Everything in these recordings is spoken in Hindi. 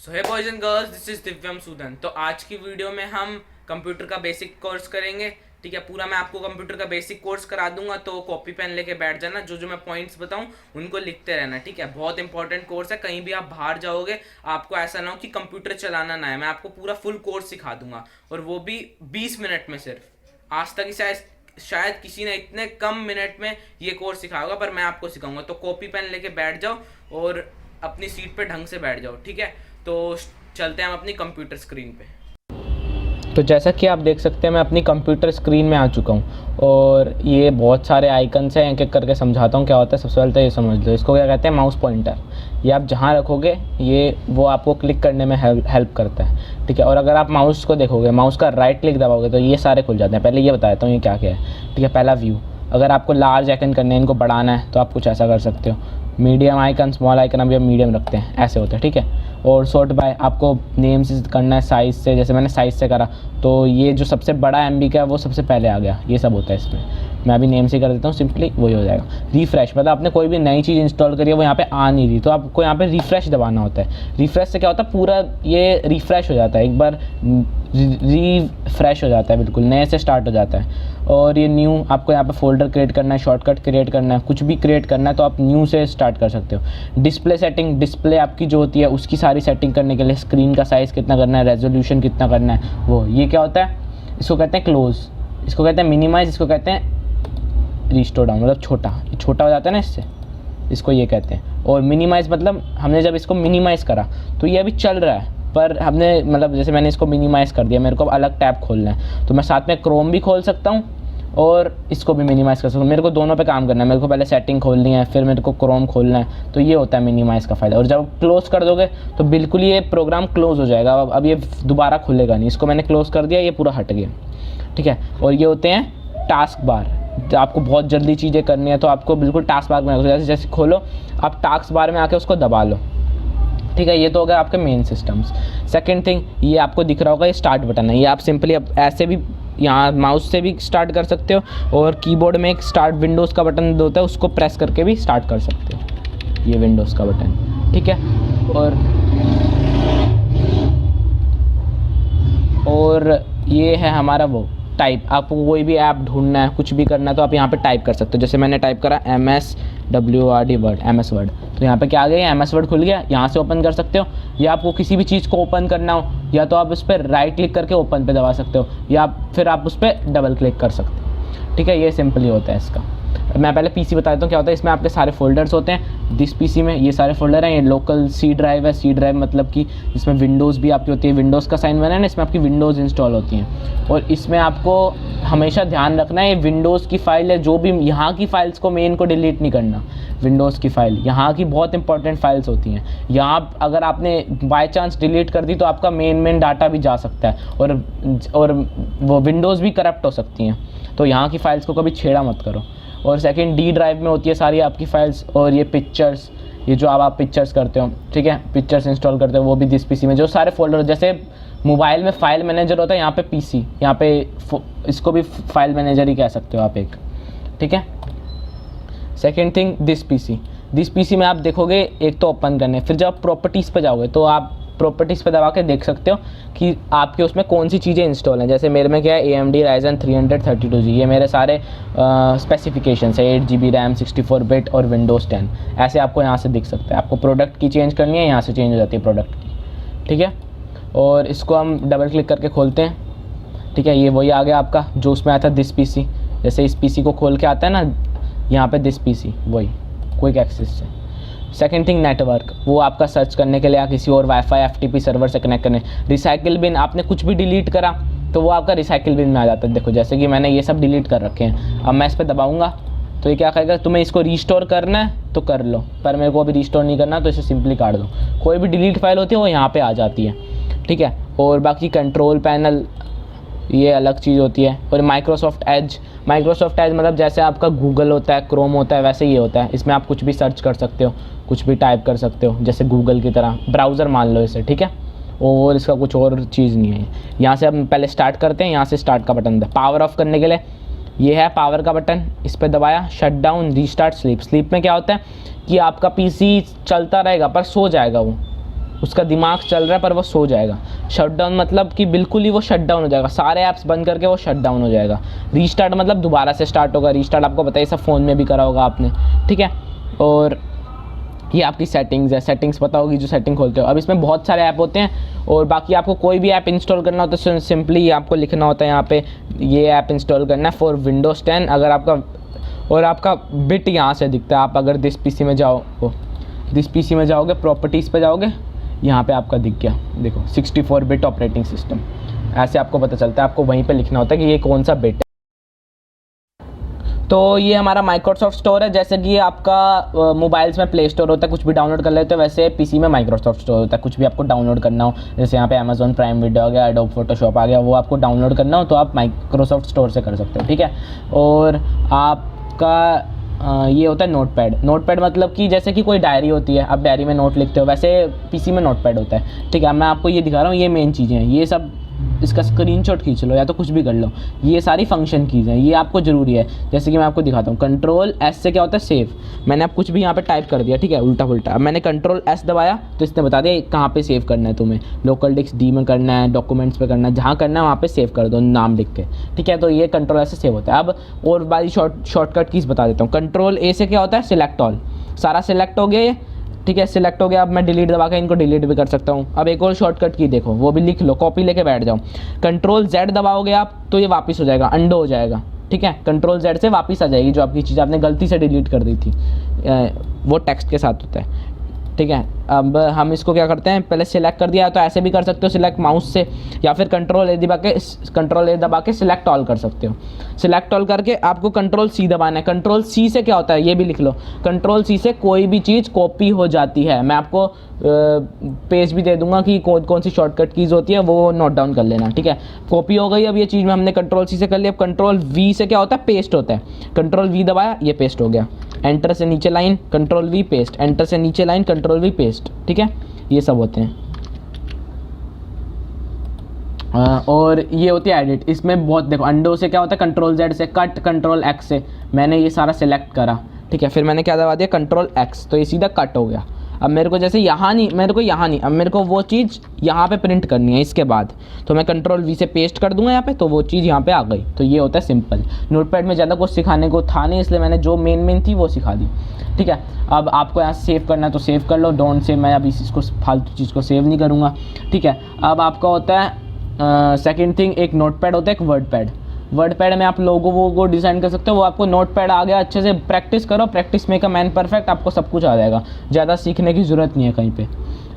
So hey boys and girls, this is Divyam Soodan. तो आज की वीडियो में हम कंप्यूटर का बेसिक कोर्स करेंगे। ठीक है, पूरा मैं आपको कंप्यूटर का बेसिक कोर्स करा दूंगा, तो कॉपी पेन लेके बैठ जाना। जो जो मैं पॉइंट्स बताऊं उनको लिखते रहना। ठीक है, बहुत इंपॉर्टेंट कोर्स है। कहीं भी आप बाहर जाओगे आपको ऐसा ना हो कि कंप्यूटर चलाना ना है। मैं आपको पूरा फुल कोर्स सिखा दूंगा, और वो भी 20 मिनट में सिर्फ। आज तक ही शायद किसी ने इतने कम मिनट में ये कोर्स सिखाया होगा, पर मैं आपको सिखाऊंगा। तो कॉपी पेन लेके बैठ जाओ और अपनी सीट पे ढंग से बैठ जाओ। ठीक है, तो चलते हैं हम अपनी कंप्यूटर स्क्रीन पे। तो जैसा कि आप देख सकते हैं मैं अपनी कंप्यूटर स्क्रीन में आ चुका हूँ और ये बहुत सारे आइकन्स हैं। एक एक करके समझाता हूँ क्या होता है। सबसे पहले तो ये समझ लो, इसको क्या कहते हैं, माउस पॉइंटर। ये आप जहाँ रखोगे ये वो आपको क्लिक करने में हेल्प करता है। ठीक है, और अगर आप माउस को देखोगे, माउस का राइट क्लिक दबाओगे तो ये सारे खुल जाते हैं। पहले ये बताता हूँ ये क्या क्या है। ठीक है, पहला व्यू। अगर आपको लार्ज आइकन करने हैं, इनको बढ़ाना है, तो आप कुछ ऐसा कर सकते हो। मीडियम आइकन, स्मॉल आइकन अभी हम मीडियम रखते हैं, ऐसे होते हैं। ठीक है, और सॉर्ट बाय आपको नेम से करना है, साइज़ से। जैसे मैंने साइज़ से करा तो ये जो सबसे बड़ा MB का है वो सबसे पहले आ गया। ये सब होता है इसमें। मैं अभी नेम से कर देता हूँ, सिंपली वही हो जाएगा। रिफ्रेश मतलब आपने कोई भी नई चीज़ इंस्टॉल करी है, वो यहाँ पे आ नहीं रही, तो आपको यहाँ पे रिफ्रेश दबाना होता है। रिफ्रेश से क्या होता है, पूरा ये रिफ्रेश हो जाता है, एक बार रिफ्रेश हो जाता है, बिल्कुल नए से स्टार्ट हो जाता है। और ये न्यू, आपको यहाँ पे फोल्डर क्रिएट करना है, शॉर्टकट क्रिएट करना है, कुछ भी क्रिएट करना है तो आप न्यू से स्टार्ट कर सकते हो। डिस्प्ले सेटिंग, डिस्प्ले आपकी जो होती है उसकी सारी सेटिंग करने के लिए, स्क्रीन का साइज़ कितना करना है, रेजोल्यूशन कितना करना है, वो ये क्या होता है, इसको कहते हैं क्लोज, इसको कहते हैं मिनिमाइज, इसको कहते हैं रिस्टोर डाउन, मतलब छोटा। ये छोटा हो जाता है ना इससे, इसको ये कहते हैं। और मिनिमाइज़ मतलब हमने जब इसको मिनिमाइज़ करा तो ये अभी चल रहा है, पर हमने मतलब जैसे मैंने इसको मिनिमाइज़ कर दिया, मेरे को अलग टैब खोलना है, तो मैं साथ में क्रोम भी खोल सकता हूँ और इसको भी मिनिमाइज़ कर सकता हूँ। मेरे को दोनों पे काम करना है। मेरे को पहले सेटिंग खोलनी है, फिर मेरे को क्रोम खोलना है, तो ये होता है मिनिमाइज़ का फ़ायदा। और जब क्लोज़ कर दोगे तो बिल्कुल ये प्रोग्राम क्लोज़ हो जाएगा। अब ये दोबारा खुलेगा नहीं। इसको मैंने क्लोज़ कर दिया, ये पूरा हट गया। ठीक है, और ये होते हैं टास्क बार। आपको बहुत जल्दी चीज़ें करनी है तो आपको बिल्कुल टास्क बार में, जैसे जैसे खोलो आप टास्क बार में आके उसको दबा लो। ठीक है, ये तो हो गया आपके मेन सिस्टम्स। सेकंड थिंग, ये आपको दिख रहा होगा, ये स्टार्ट बटन है। ये आप सिंपली अब ऐसे भी यहाँ माउस से भी स्टार्ट कर सकते हो, और कीबोर्ड में एक स्टार्ट विंडोज़ का बटन होता है, उसको प्रेस करके भी स्टार्ट कर सकते हो। ये विंडोज़ का बटन, ठीक है। और ये है हमारा वो टाइप। आपको कोई भी ऐप ढूंढना है, कुछ भी करना है, तो आप यहाँ पे टाइप कर सकते हो। जैसे मैंने टाइप करा MSWRD वर्ड, MS वर्ड, तो यहाँ पे क्या आ गया, MS वर्ड खुल गया। यहाँ से ओपन कर सकते हो, या आपको किसी भी चीज़ को ओपन करना हो, या तो आप उस पर राइट क्लिक करके ओपन पे दबा सकते हो, या फिर आप उस पर डबल क्लिक कर सकते हो। ठीक है, ये सिंपली होता है इसका। मैं पहले PC बता देता हूँ क्या होता है। इसमें आपके सारे फोल्डर्स होते हैं। दिस PC में ये सारे फोल्डर हैं। ये लोकल C ड्राइव है। C ड्राइव मतलब कि इसमें विंडोज़ भी आपकी होती है। विंडोज़ का साइन बना है ना, इसमें आपकी विंडोज़ इंस्टॉल होती हैं। और इसमें आपको हमेशा ध्यान रखना है, ये विंडोज़ की फ़ाइल है। जो भी यहाँ की फ़ाइल्स को, मेन को डिलीट नहीं करना। विंडोज़ की फ़ाइल यहाँ की बहुत इंपॉर्टेंट फाइल्स होती हैं। यहाँ अगर आपने बाय चांस डिलीट कर दी तो आपका मेन डाटा भी जा सकता है, और वो विंडोज़ भी करप्ट हो सकती हैं। तो यहाँ की फ़ाइल्स को कभी छेड़ा मत करो। और सेकंड, D ड्राइव में होती है सारी आपकी फाइल्स। और ये पिक्चर्स, ये जो आप पिक्चर्स करते हो, ठीक है, पिक्चर्स इंस्टॉल करते हो, वो भी दिस PC में। जो सारे फोल्डर, जैसे मोबाइल में फाइल मैनेजर होता है, यहाँ पे PC, यहाँ पे इसको भी फाइल मैनेजर ही कह सकते हो आप एक। ठीक है, सेकेंड थिंग, दिस PC में आप देखोगे, एक तो ओपन करने, फिर जब आप प्रॉपर्टीज़ पे जाओगे तो आप प्रॉपर्टीज़ पे दबा के देख सकते हो कि आपके उसमें कौन सी चीज़ें इंस्टॉल हैं। जैसे मेरे में क्या है, AMD Ryzen 332G, ये मेरे सारे स्पेसिफिकेशंस है। 8GB रैम, 64 बिट और विंडोज़ 10। ऐसे आपको यहाँ से दिख सकता है। आपको प्रोडक्ट की चेंज करनी है, यहाँ से चेंज हो जाती है प्रोडक्ट की। ठीक है, और इसको हम डबल क्लिक करके खोलते हैं। ठीक है, ये वही आ गया आपका जो उसमें आया था, दिस PC। जैसे इस PC को खोल के आता है ना यहाँ पे, दिस PC, वही क्विक एक्सेस से। सेकेंड थिंग, नेटवर्क, वो आपका सर्च करने के लिए या किसी और वाईफाई FTP सर्वर से कनेक्ट करने। रिसाइकिल बिन, आपने कुछ भी डिलीट करा तो वो आपका रिसाइकिल बिन में आ जाता है। देखो जैसे कि मैंने ये सब डिलीट कर रखे हैं। अब मैं इस पर दबाऊंगा तो ये क्या कहेगा, तुम्हें इसको रीस्टोर करना है तो कर लो, पर मेरे को अभी रीस्टोर नहीं करना, तो इसे सिंपली काट दो। कोई भी डिलीट फाइल होती है वो यहाँ पर आ जाती है। ठीक है, और बाकी कंट्रोल पैनल, ये अलग चीज़ होती है। और माइक्रोसॉफ्ट एज मतलब जैसे आपका गूगल होता है, क्रोम होता है, वैसे ये होता है। इसमें आप कुछ भी सर्च कर सकते हो, कुछ भी टाइप कर सकते हो, जैसे गूगल की तरह ब्राउज़र मान लो इसे। ठीक है, और इसका कुछ और चीज़ नहीं है। यहाँ से हम पहले स्टार्ट करते हैं। यहाँ से स्टार्ट का बटन है। पावर ऑफ करने के लिए ये है पावर का बटन, इस पर दबाया। Shut down, restart, sleep. Sleep में क्या होता है कि आपका PC चलता रहेगा पर सो जाएगा वो। उसका दिमाग चल रहा है पर वो सो जाएगा। शट डाउन मतलब कि बिल्कुल ही वो शट डाउन हो जाएगा, सारे ऐप्स बंद करके वो शट डाउन हो जाएगा। रीस्टार्ट मतलब दोबारा से स्टार्ट होगा। रीस्टार्ट आपको पता है सब फ़ोन में भी करा होगा आपने, ठीक है। और ये आपकी सेटिंग्स है, सेटिंग्स पता होगी जो सेटिंग खोलते हो। अब इसमें बहुत सारे ऐप होते हैं और बाकी आपको कोई भी ऐप इंस्टॉल करना होता है तो सिंपली आपको लिखना होता है यहाँ पे ये ऐप इंस्टॉल करना है फॉर विंडोज़ 10। अगर आपका और आपका बिट यहाँ से दिखता है, आप अगर दिस पीसी में जाओगे प्रॉपर्टीज़ पे जाओगे, यहाँ पे आपका दिख गया देखो 64 बिट ऑपरेटिंग सिस्टम, ऐसे आपको पता चलता है। आपको वहीं पे लिखना होता है कि ये कौन सा बिट है। तो ये हमारा माइक्रोसॉफ्ट स्टोर है। जैसे कि आपका मोबाइल्स में प्ले स्टोर होता है, कुछ भी डाउनलोड कर लेते हो, वैसे पीसी में माइक्रोसॉफ्ट स्टोर होता है। कुछ भी आपको डाउनलोड करना हो, जैसे यहाँ पे अमेजॉन प्राइम वीडियो आ गया, एडोब फोटोशॉप आ गया, वो आपको डाउनलोड करना हो तो आप माइक्रोसॉफ्ट स्टोर से कर सकते हो, ठीक है। और आपका ये होता है नोटपैड। नोटपैड मतलब कि जैसे कि कोई डायरी होती है, आप डायरी में नोट लिखते हो, वैसे पीसी में नोटपैड होता है, ठीक है। मैं आपको ये दिखा रहा हूँ, ये मेन चीज़ें हैं, ये सब इसका स्क्रीनशॉट खींच लो या तो कुछ भी कर लो। ये सारी फंक्शन कीज़ हैं, ये आपको ज़रूरी है। जैसे कि मैं आपको दिखाता हूँ, कंट्रोल एस से क्या होता है सेव। मैंने आप कुछ भी यहाँ पे टाइप कर दिया, ठीक है, उल्टा पुल्टा। अब मैंने कंट्रोल एस दबाया तो इसने बता दिया कहाँ पे सेव करना है तुम्हें। लोकल डिस्क डी में करना है, डॉक्यूमेंट्स पे करना है, जहाँ करना है वहाँ पे सेव कर दो नाम लिख के, ठीक है। तो ये कंट्रोल एस से सेव होता है। अब और बारी शॉर्टकट कीज़ बता देता हूँ। कंट्रोल ए से क्या होता है सिलेक्ट ऑल, सारा सिलेक्ट हो गया ये, ठीक है, सिलेक्ट हो गया। अब मैं डिलीट दबा के इनको डिलीट भी कर सकता हूँ। अब एक और शॉर्टकट की देखो, वो भी लिख लो, कॉपी लेके बैठ जाओ। कंट्रोल जेड दबाओगे आप तो ये वापस हो जाएगा, अंडो हो जाएगा, ठीक है। कंट्रोल जेड से वापस आ जाएगी जो आपकी चीज़ आपने गलती से डिलीट कर दी थी, वो टेक्स्ट के साथ होता है, ठीक है। अब हम इसको क्या करते हैं, पहले सिलेक्ट कर दिया तो ऐसे भी कर सकते हो सिलेक्ट माउस से, या फिर कंट्रोल ए दबा के सिलेक्ट ऑल कर सकते हो। सिलेक्ट ऑल करके आपको कंट्रोल सी दबाना है। कंट्रोल सी से क्या होता है ये भी लिख लो। कंट्रोल सी से कोई भी चीज़ कॉपी हो जाती है। मैं आपको पेज भी दे दूंगा कि कौन सी शॉर्टकट कीज़ होती है, वो नोट डाउन कर लेना, ठीक है। कॉपी हो गई अब ये चीज़ में हमने कंट्रोल सी से कर लिया। अब कंट्रोल वी से क्या होता है पेस्ट होता है। कंट्रोल वी दबाया ये पेस्ट हो गया। एंटर से नीचे line control we paste, enter से नीचे लाइन कंट्रोल वी पेस्ट, ठीक है। ये सब होते हैं। और ये होती है एडिट। इसमें बहुत देखो, अंडो से क्या होता है कंट्रोल जेड से, कट कंट्रोल एक्स से मैंने ये सारा सिलेक्ट करा, ठीक है। फिर मैंने क्या दबा दिया कंट्रोल एक्स, तो ये सीधा कट हो गया। अब मेरे को जैसे यहाँ नहीं, अब मेरे को वो चीज़ यहाँ पे प्रिंट करनी है इसके बाद, तो मैं कंट्रोल वी से पेस्ट कर दूंगा यहाँ पे, तो वो चीज़ यहाँ पे आ गई। तो ये होता है सिंपल। नोटपैड में ज़्यादा कुछ सिखाने को था नहीं, इसलिए मैंने जो मेन थी वो सिखा दी, ठीक है। अब आपको यहाँ सेव करना है तो सेव कर लो, डोंट सेव, मैं अभी इसको फालतू चीज़ को सेव नहीं करूँगा, ठीक है। अब आपका होता है सेकेंड थिंग, एक नोटपैड होता है, एक वर्डपैड। वर्डपैड में आप लोगों को डिज़ाइन कर सकते हो, वो आपको नोटपैड आ गया, अच्छे से प्रैक्टिस करो, practice make a man perfect, आपको सब कुछ आ जाएगा, ज़्यादा सीखने की ज़रूरत नहीं है कहीं पे,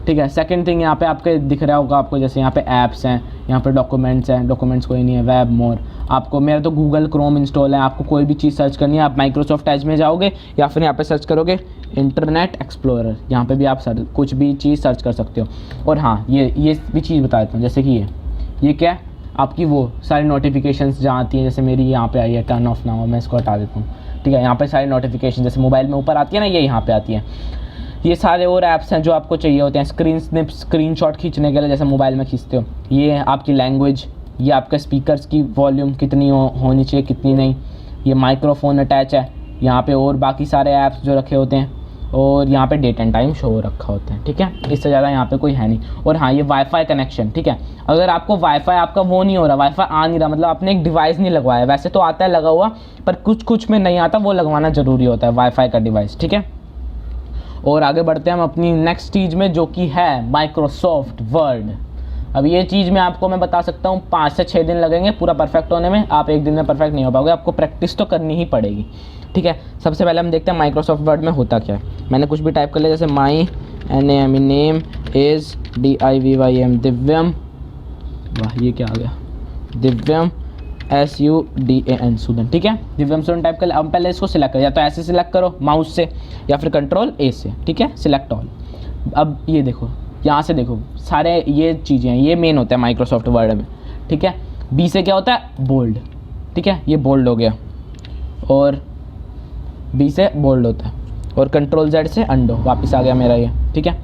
ठीक है। सेकंड थिंग यहाँ पे आपके दिख रहा होगा आपको, जैसे यहाँ पे ऐप्स हैं, यहाँ पे डॉक्यूमेंट्स हैं, डॉक्यूमेंट्स कोई नहीं है, वेब मोर। आपको मेरा तो गूगल क्रोम इंस्टॉल है, आपको कोई भी चीज़ सर्च करनी है आप माइक्रोसॉफ्ट एज में जाओगे या फिर यहाँ पे सर्च करोगे इंटरनेट एक्सप्लोरर, यहाँ पे भी आप कुछ भी चीज़ सर्च कर सकते हो। और हाँ ये भी चीज़ बता देता हूँ, जैसे कि ये क्या है आपकी वो सारी नोटिफिकेशंस जहाँ आती हैं, जैसे मेरी यहाँ पे आई है टर्न ऑफ ना हो, मैं इसको हटा देता हूँ, ठीक है। यहाँ पे सारी नोटिफिकेशन जैसे मोबाइल में ऊपर आती है ना, ये यहाँ पे आती है। ये सारे और ऐप्स हैं जो आपको चाहिए होते हैं स्क्रीनशॉट खींचने के लिए, जैसे मोबाइल में खींचते हो। ये आपकी लैंग्वेज, ये आपके स्पीकर्स की वॉल्यूम कितनी होनी चाहिए कितनी नहीं, ये माइक्रोफोन अटैच है यहाँ पे, और बाकी सारे ऐप्स जो रखे होते हैं, और यहाँ पे डेट एंड टाइम शो रखा होता है, ठीक है। इससे ज़्यादा यहाँ पे कोई है नहीं। और हाँ ये वाईफाई कनेक्शन, ठीक है। अगर आपको वाईफाई आपका वो नहीं हो रहा, वाईफाई आ नहीं रहा, मतलब आपने एक डिवाइस नहीं लगवाया, वैसे तो आता है लगा हुआ, पर कुछ में नहीं आता, वो लगवाना ज़रूरी होता है वाईफाई का डिवाइस, ठीक है। और आगे बढ़ते हैं हम अपनी नेक्स्ट चीज़ में, जो कि है माइक्रोसॉफ्ट वर्ड। अब ये चीज़ में आपको मैं बता सकता हूँ 5 से 6 दिन लगेंगे पूरा परफेक्ट होने में। आप एक दिन में परफेक्ट नहीं हो पाओगे, आपको प्रैक्टिस तो करनी ही पड़ेगी, ठीक है। सबसे पहले हम देखते हैं माइक्रोसॉफ्ट वर्ड में होता क्या है। मैंने कुछ भी टाइप कर लिया, जैसे माई नेम इज़ DIVYM दिव्यम, वाह ये क्या आ गया, दिव्यम SUDAN सुदन, ठीक है। दिव्यम सुदन टाइप कर। अब पहले इसको सिलेक्ट करो, या तो ऐसे सिलेक्ट करो माउस से या फिर कंट्रोल A से, ठीक है, सिलेक्ट ऑल। अब ये देखो यहाँ से देखो सारे ये चीज़ें हैं, ये मेन होता है माइक्रोसॉफ्ट वर्ड में, ठीक है। बी से क्या होता है बोल्ड, ठीक है, ये बोल्ड हो गया, और बी से बोल्ड होता है, और कंट्रोल जेड से अंडो, वापस आ गया मेरा ये, ठीक है।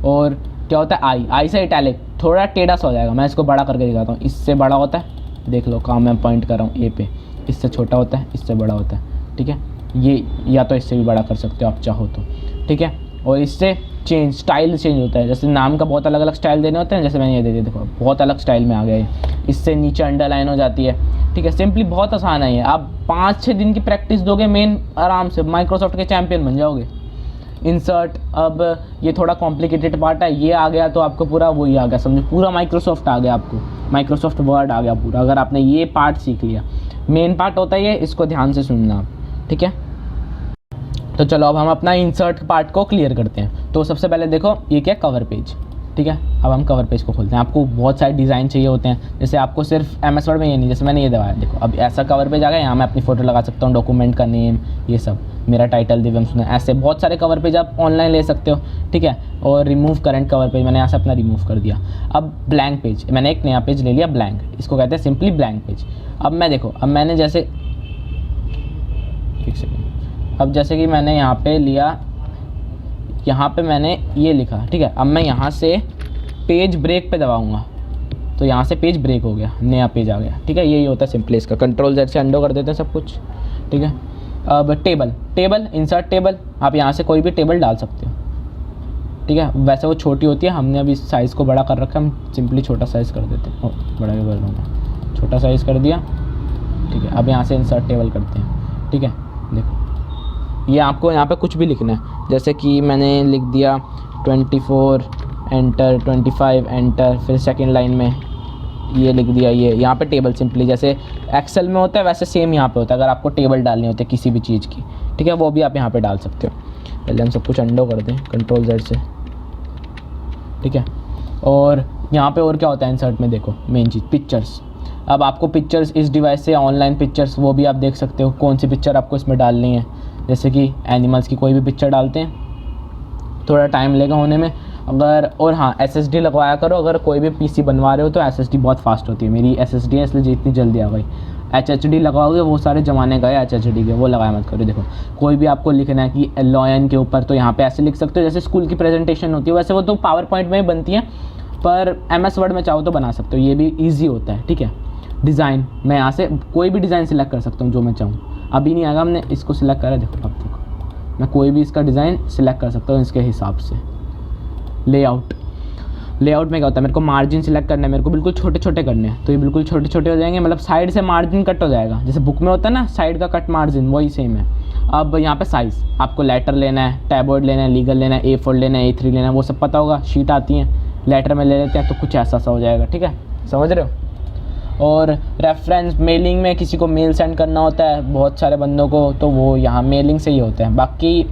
और क्या होता है आई से इटैलिक, थोड़ा टेढ़ा सा हो जाएगा, मैं इसको बड़ा करके दिखाता हूँ। इससे बड़ा होता है, देख लो कहाँ मैं पॉइंट कर रहा हूँ ए पे, इससे छोटा होता है, इससे बड़ा होता है, ठीक है। ये या तो इससे भी बड़ा कर सकते हो आप चाहो तो, ठीक है। और इससे स्टाइल चेंज होता है। जैसे नाम का बहुत अलग अलग स्टाइल देने होते हैं, जैसे मैंने ये दे दिया, देखो बहुत अलग स्टाइल में आ गया है। इससे नीचे अंडरलाइन हो जाती है, ठीक है। सिंपली बहुत आसान है ये, आप 5-6 दिन की प्रैक्टिस दोगे मेन, आराम से माइक्रोसॉफ्ट के चैम्पियन बन जाओगे। इंसर्ट, अब ये थोड़ा कॉम्प्लिकेटेड पार्ट है, ये आ गया तो आपको पूरा वही आ गया, समझो पूरा माइक्रोसॉफ्ट आ गया, आपको माइक्रोसॉफ्ट वर्ड आ गया पूरा, अगर आपने ये पार्ट सीख लिया। मेन पार्ट होता है ये, इसको ध्यान से सुनना आप, ठीक है। तो चलो अब हम अपना इंसर्ट पार्ट को क्लियर करते हैं। तो सबसे पहले देखो ये क्या, कवर पेज, ठीक है। अब हम कवर पेज को खोलते हैं। आपको बहुत सारे डिज़ाइन चाहिए होते हैं, जैसे आपको सिर्फ MS वर्ड में ये नहीं, जैसे मैंने ये दबाया, देखो अब ऐसा कवर पेज आ गया। यहाँ मैं अपनी फ़ोटो लगा सकता हूँ, डॉक्यूमेंट का नेम, ये सब, मेरा टाइटल दिव्यम सुदन, ऐसे बहुत सारे कवर पेज आप ऑनलाइन ले सकते हो, ठीक है। और रिमूव करंट कवर पेज, मैंने यहाँ से अपना रिमूव कर दिया। अब ब्लैंक पेज, मैंने एक नया पेज ले लिया ब्लैंक, इसको कहते हैं सिंपली ब्लैंक पेज। अब मैं देखो, अब मैंने जैसे, एक सेकेंड, अब जैसे कि मैंने यहाँ पे लिया, यहाँ पे मैंने ये लिखा, ठीक है। अब मैं यहाँ से पेज ब्रेक पे दबाऊंगा तो यहाँ से पेज ब्रेक हो गया, नया पेज आ गया, ठीक है। यही होता है सिंपली इसका। Ctrl+Z से अंडो कर देते हैं सब कुछ, ठीक है। अब टेबल, इंसर्ट टेबल, आप यहाँ से कोई भी टेबल डाल सकते हो, ठीक है। वैसे वो छोटी होती है, हमने अभी साइज़ को बड़ा कर रखा है, हम सिंपली छोटा साइज़ कर देते हैं। बड़ा भी कर दूँगा, छोटा साइज़ कर दिया, ठीक है। अब यहाँ से इंसर्ट टेबल करते हैं, ठीक है। देखो ये आपको यहाँ पे कुछ भी लिखना है, जैसे कि मैंने लिख दिया 24 एंटर, 25 एंटर, फिर सेकंड लाइन में ये लिख दिया, ये यहाँ पे टेबल सिंपली जैसे एक्सेल में होता है वैसे सेम यहाँ पे होता है। अगर आपको टेबल डालनी होती है किसी भी चीज़ की, ठीक है, वो भी आप यहाँ पे डाल सकते हो। पहले हम सब कुछ अंडो कर दें Ctrl+Z से, ठीक है। और यहाँ पे और क्या होता है इंसर्ट में, देखो मेन चीज़ पिक्चर्स। अब आपको पिक्चर्स इस डिवाइस से ऑनलाइन पिक्चर्स वो भी आप देख सकते हो, कौन सी पिक्चर आपको इसमें डालनी है। जैसे कि एनिमल्स की कोई भी पिक्चर डालते हैं, थोड़ा टाइम लगेगा होने में अगर, और हाँ SSD लगवाया करो, अगर कोई भी PC बनवा रहे हो तो SSD बहुत फास्ट होती है। मेरी SSD है इसलिए इतनी जल्दी आ गई। HHD लगाओगे वो सारे ज़माने गए HHD के, वो लगाया मत करो। देखो कोई भी आपको लिखना है कि लॉयन के ऊपर, तो यहाँ पे ऐसे लिख सकते हो जैसे स्कूल की प्रेजेंटेशन होती है, वैसे वो तो पावर पॉइंट में ही बनती है, पर MS वर्ड में चाहो तो बना सकते हो, ये भी ईजी होता है, ठीक है। डिज़ाइन, मैं यहाँ से कोई भी डिज़ाइन सिलेक्ट कर सकता हूँ जो मैं चाहूँ। अभी नहीं आएगा, हमने इसको सिलेक्ट करा, देखो अब देखो मैं कोई भी इसका डिज़ाइन सिलेक्ट कर सकता हूँ इसके हिसाब से। लेआउट में क्या होता है, मेरे को मार्जिन सिलेक्ट करना है, मेरे को बिल्कुल छोटे छोटे करने हैं, तो ये बिल्कुल छोटे छोटे हो जाएंगे, मतलब साइड से मार्जिन कट हो जाएगा, जैसे बुक में होता है ना साइड का कट मार्जिन, वही सेम है। अब यहाँ पे साइज़, आपको लेटर लेना है, टैबॉइड लेना है, लीगल लेना है, A4 लेना है, A3 लेना है, वो सब पता होगा, शीट आती हैं, लेटर में ले लेते हैं तो कुछ ऐसा सा हो जाएगा, ठीक है, समझ रहे हो। और रेफरेंस, मेलिंग में किसी को मेल सेंड करना होता है बहुत सारे बंदों को, तो वो यहाँ मेलिंग से ही होते हैं। बाकी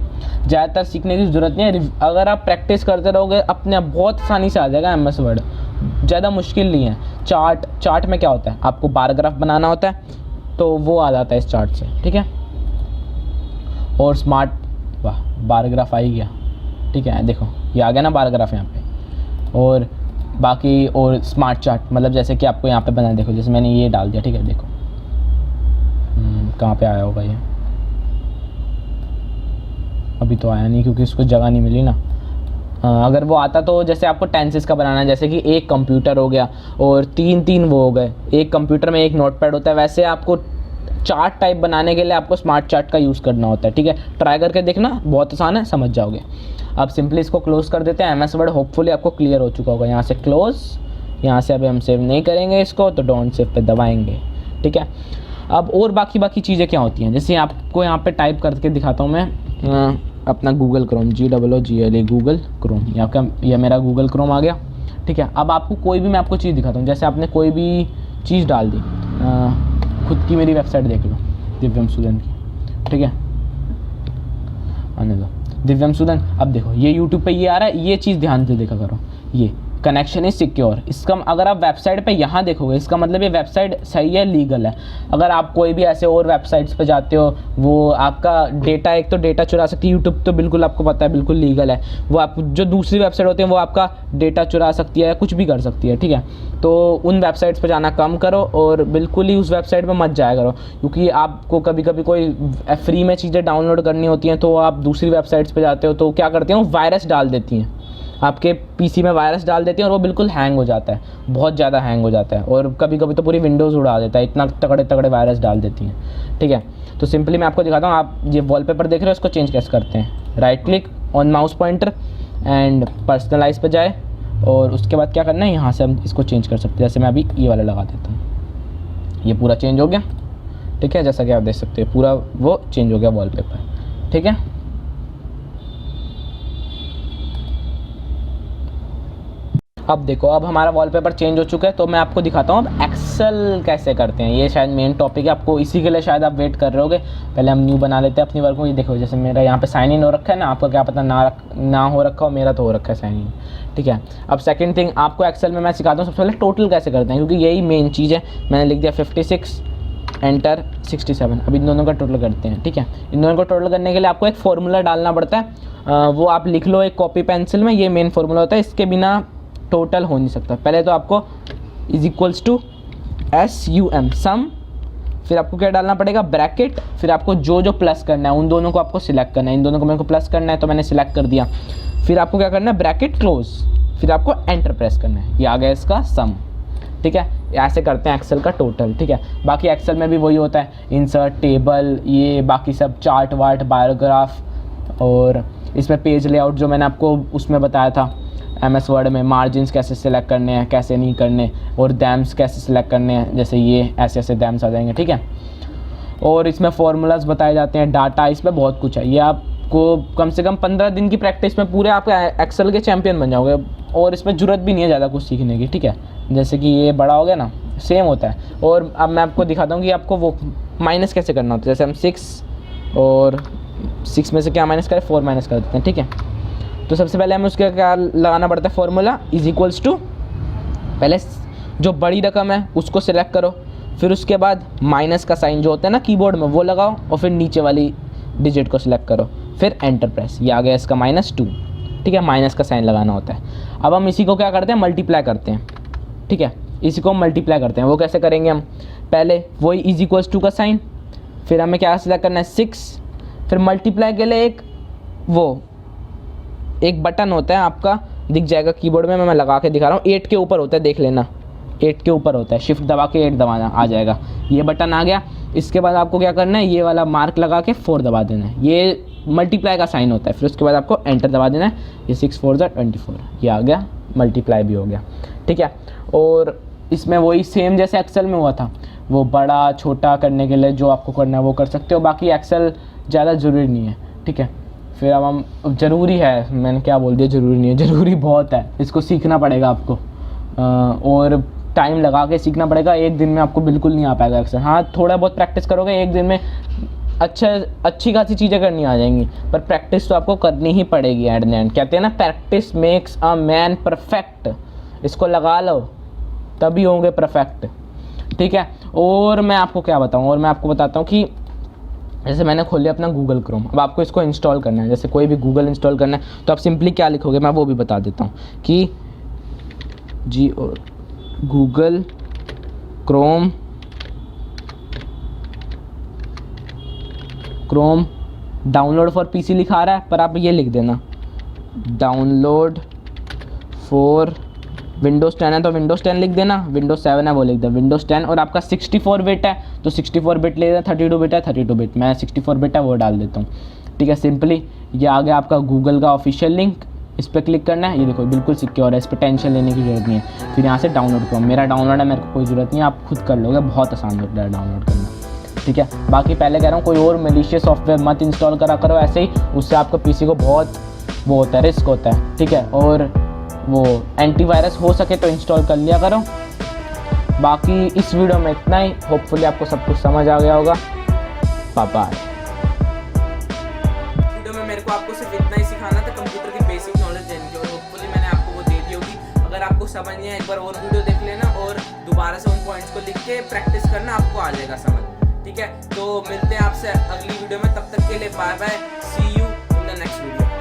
ज़्यादातर सीखने की ज़रूरत नहीं है, अगर आप प्रैक्टिस करते रहोगे अपने आप बहुत आसानी से आ जाएगा MS वर्ड, ज़्यादा मुश्किल नहीं है। चार्ट में क्या होता है, आपको बार ग्राफ बनाना होता है तो वो आ जाता है इस चार्ट से, ठीक है। और स्मार्ट, वाह बार ग्राफ आ ही गया, ठीक है, देखो ये आ गया ना बार ग्राफ यहाँ पे। और बाकी और स्मार्ट चार्ट, मतलब जैसे कि आपको यहाँ पे बनाना, देखो जैसे मैंने ये डाल दिया, ठीक है, देखो कहाँ पे आया होगा ये, अभी तो आया नहीं क्योंकि इसको जगह नहीं मिली ना। अगर वो आता तो जैसे आपको टेंसेस का बनाना है, जैसे कि एक कंप्यूटर हो गया और तीन वो हो गए, एक कंप्यूटर में एक नोटपैड होता है, वैसे आपको चार्ट टाइप बनाने के लिए आपको स्मार्ट चार्ट का यूज़ करना होता है, ठीक है। ट्राई करके देखना, बहुत आसान है, समझ जाओगे। अब सिंपली इसको क्लोज़ कर देते हैं। MS वर्ड होपफुली आपको क्लियर हो चुका होगा। यहाँ से क्लोज़, यहाँ से अभी हम सेव नहीं करेंगे इसको, तो डोंट सेव पे दबाएंगे, ठीक है। अब और बाकी चीज़ें क्या होती हैं, जैसे आपको यहाँ पे टाइप करके दिखाता हूँ मैं, अपना Google Chrome, GOOGLE Google Chrome, यह मेरा गूगल क्रोम आ गया, ठीक है। अब आपको कोई भी, मैं आपको चीज़ दिखाता हूँ, जैसे आपने कोई भी चीज़ डाल दी, खुद की मेरी वेबसाइट देख लो दिव्यम सुदन की, ठीक है, आने दो दिव्यम सुदन। अब देखो ये YouTube पे ये आ रहा है, ये चीज़ ध्यान से देखा करो, ये कनेक्शन इज सिक्योर, इसका अगर आप वेबसाइट पे यहाँ देखोगे इसका मतलब ये वेबसाइट सही है, लीगल है। अगर आप कोई भी ऐसे और वेबसाइट्स पे जाते हो, वो आपका डेटा, एक तो डेटा चुरा सकती है, यूट्यूब तो बिल्कुल आपको पता है बिल्कुल लीगल है, वो आप जो दूसरी वेबसाइट होती है वो आपका डेटा चुरा सकती है, कुछ भी कर सकती है, ठीक है। तो उन वेबसाइट्स पर जाना कम करो और बिल्कुल ही उस वेबसाइट पर मत जाया करो, क्योंकि आपको कभी कभी कोई फ्री में चीज़ें डाउनलोड करनी होती हैं तो आप दूसरी वेबसाइट्स पर जाते हो, तो क्या करते हैं, वायरस डाल देती हैं, आपके PC में वायरस डाल देती हैं और वो बिल्कुल हैंग हो जाता है, बहुत ज़्यादा हैंग हो जाता है, और कभी कभी तो पूरी विंडोज़ उड़ा देता है, इतना तगड़े वायरस डाल देती हैं, ठीक है। तो सिंपली मैं आपको दिखाता हूँ, आप ये वॉलपेपर देख रहे हो, इसको चेंज कैसे करते हैं। Right click on mouse pointer and personalise पे जाए, और उसके बाद क्या करना है, यहाँ से हम इसको चेंज कर सकते हैं। जैसे मैं अभी ये वाला लगा देता हूँ, ये पूरा चेंज हो गया, ठीक है। जैसा कि आप देख सकते हैं पूरा वो चेंज हो गया वॉलपेपर, ठीक है। अब देखो, अब हमारा वॉलपेपर चेंज हो चुका है, तो मैं आपको दिखाता हूँ अब एक्सेल कैसे करते हैं। ये शायद मेन टॉपिक है, आपको इसी के लिए शायद आप वेट कर रहे होगे। पहले हम न्यू बना लेते हैं अपनी वर्क में। ये देखो, जैसे मेरा यहाँ पे साइन इन हो रखा है ना, आपका क्या पता ना हो रखा हो, मेरा तो हो रखा है साइन इन, ठीक है। अब सेकंड थिंग आपको एक्सेल में मैं सिखाता हूँ, सबसे पहले टोटल कैसे करते हैं, क्योंकि यही मेन चीज़ है। मैंने लिख दिया 56 एंटर 67। अब इन दोनों का टोटल करते हैं, ठीक है। इन दोनों को टोटल करने के लिए आपको एक फॉर्मूला डालना पड़ता है, वो आप लिख लो एक कॉपी पेंसिल में। ये मेन फॉर्मूला होता है, इसके बिना टोटल हो नहीं सकता। पहले तो आपको इज इक्वल्स टू SUM सम, फिर आपको क्या डालना पड़ेगा, ब्रैकेट, फिर आपको जो प्लस करना है उन दोनों को आपको सिलेक्ट करना है। इन दोनों को मेरे को प्लस करना है तो मैंने सिलेक्ट कर दिया। फिर आपको क्या करना है, ब्रैकेट क्लोज, फिर आपको एंटर प्रेस करना है। ये आ गया इसका सम, ठीक है। ऐसे करते हैं एक्सेल का टोटल, ठीक है। बाकी एक्सेल में भी वही होता है, इंसर्ट, टेबल, ये बाकी सब चार्ट वार्ट, बायोग्राफ, और इसमें पेज लेआउट जो मैंने आपको उसमें बताया था MS वर्ड में, मार्जिन्स कैसे सिलेक्ट करने हैं, कैसे नहीं करने, और दैम्स कैसे सिलेक्ट करने हैं, जैसे ये ऐसे ऐसे दैम्स आ जाएंगे, ठीक है। और इसमें फार्मूलाज बताए जाते हैं, डाटा, इसमें बहुत कुछ है। ये आपको कम से कम 15 दिन की प्रैक्टिस में पूरे आप एक्सेल के चैम्पियन बन जाओगे, और इसमें ज़रूरत भी नहीं है ज़्यादा कुछ सीखने की, ठीक है। जैसे कि ये बड़ा हो गया ना, सेम होता है। और अब मैं आपको दिखाता हूँ कि आपको वो माइनस कैसे करना होता है। जैसे हम 6 और 6 में से क्या माइनस करें, 4 माइनस कर देते हैं, ठीक है। तो सबसे पहले हमें उसका क्या लगाना पड़ता है, फॉर्मूला इज इक्वल्स टू, पहले जो बड़ी रकम है उसको सिलेक्ट करो, फिर उसके बाद माइनस का साइन जो होता है ना कीबोर्ड में वो लगाओ, और फिर नीचे वाली डिजिट को सिलेक्ट करो, फिर एंटर प्रेस। ये आ गया इसका -2, ठीक है। माइनस का साइन लगाना होता है। अब हम इसी को क्या करते हैं, मल्टीप्लाई करते हैं, ठीक है। इसी को मल्टीप्लाई करते हैं। वो कैसे करेंगे हम, पहले वही इज इक्वल्स टू का साइन, फिर हमें क्या सिलेक्ट करना है 6, फिर मल्टीप्लाई के लिए एक बटन होता है, आपका दिख जाएगा कीबोर्ड में, मैं लगा के दिखा रहा हूँ, 8 के ऊपर होता है, देख लेना, 8 के ऊपर होता है। शिफ्ट दबा के 8 दबाना, आ जाएगा, ये बटन आ गया। इसके बाद आपको क्या करना है, ये वाला मार्क लगा के 4 दबा देना है, ये मल्टीप्लाई का साइन होता है। फिर उसके बाद आपको एंटर दबा देना है, ये 6 4 24, ये आ गया, मल्टीप्लाई भी हो गया, ठीक है। और इसमें वही सेम जैसे एक्सेल में हुआ था, वो बड़ा छोटा करने के लिए जो आपको करना है वो कर सकते हो। बाकी एक्सेल ज़्यादा ज़रूरी नहीं है, ठीक है। फिर अब हम, ज़रूरी है, मैंने क्या बोल दिया, ज़रूरी नहीं है, ज़रूरी बहुत है। इसको सीखना पड़ेगा आपको, और टाइम लगा के सीखना पड़ेगा। एक दिन में आपको बिल्कुल नहीं आ पाएगा एक्सेल। हाँ, थोड़ा बहुत प्रैक्टिस करोगे, एक दिन में अच्छी खासी चीज़ें करनी आ जाएंगी, पर प्रैक्टिस तो आपको करनी ही पड़ेगी एट द एंड। कहते हैं ना, practice makes a man perfect. इसको लगा लो तभी होंगे परफेक्ट, ठीक है। और मैं आपको क्या बताऊँ, और मैं आपको बताता हूँ कि जैसे मैंने खोल लिया अपना गूगल क्रोम, अब आपको इसको इंस्टॉल करना है। जैसे कोई भी गूगल इंस्टॉल करना है तो आप सिंपली क्या लिखोगे, मैं वो भी बता देता हूँ कि Google Chrome download for PC लिखा रहा है, पर आप ये लिख देना डाउनलोड फॉर विंडोज़ 10 है तो विंडोज़ 10 लिख देना, विंडोज़ 7 है वो लिख देना विंडोज़ 10। और आपका 64 बिट है तो 64 बिट ले देना, 32 बिट है 32 बिट, मैं 64 बिट है वो डाल देता हूँ, ठीक है। सिंपली ये आ गया आपका गूगल का ऑफिशियल लिंक, इस पर क्लिक करना है। ये देखो बिल्कुल सिक्योर है, इस पर टेंशन लेने की ज़रूरत नहीं है। फिर यहाँ से डाउनलोड करो, मेरा डाउनलोड है, मेरे को कोई ज़रूरत नहीं है, आप खुद कर लोगे, बहुत आसान होता है डाउनलोड करना, ठीक है। बाकी पहले कह रहा हूँ, कोई और मैलिशियस सॉफ्टवेयर मत इंस्टॉल करा करो ऐसे ही, उससे आपका पीसी को बहुत वो होता है, रिस्क होता है, ठीक है। और वो एंटीवायरस हो सके तो इंस्टॉल कर लिया करो। बाकी इस वीडियो में इतना ही, होपफुली आपको सब कुछ समझ आ गया होगा। बाय। वीडियो में मेरे को आपको सिर्फ इतना ही सिखाना था, कंप्यूटर की बेसिक नॉलेज देनी थी, और होपफुली मैंने आपको वो दे दी होगी। अगर आपको समझ नहीं है, एक बार और वीडियो देख लेना और दोबारा से उन पॉइंट्स को लिख के प्रैक्टिस करना, आपको आ जाएगा समझ, ठीक है। तो मिलते हैं आपसे अगली वीडियो में, तब तक के लिए bye bye, see you in the next video.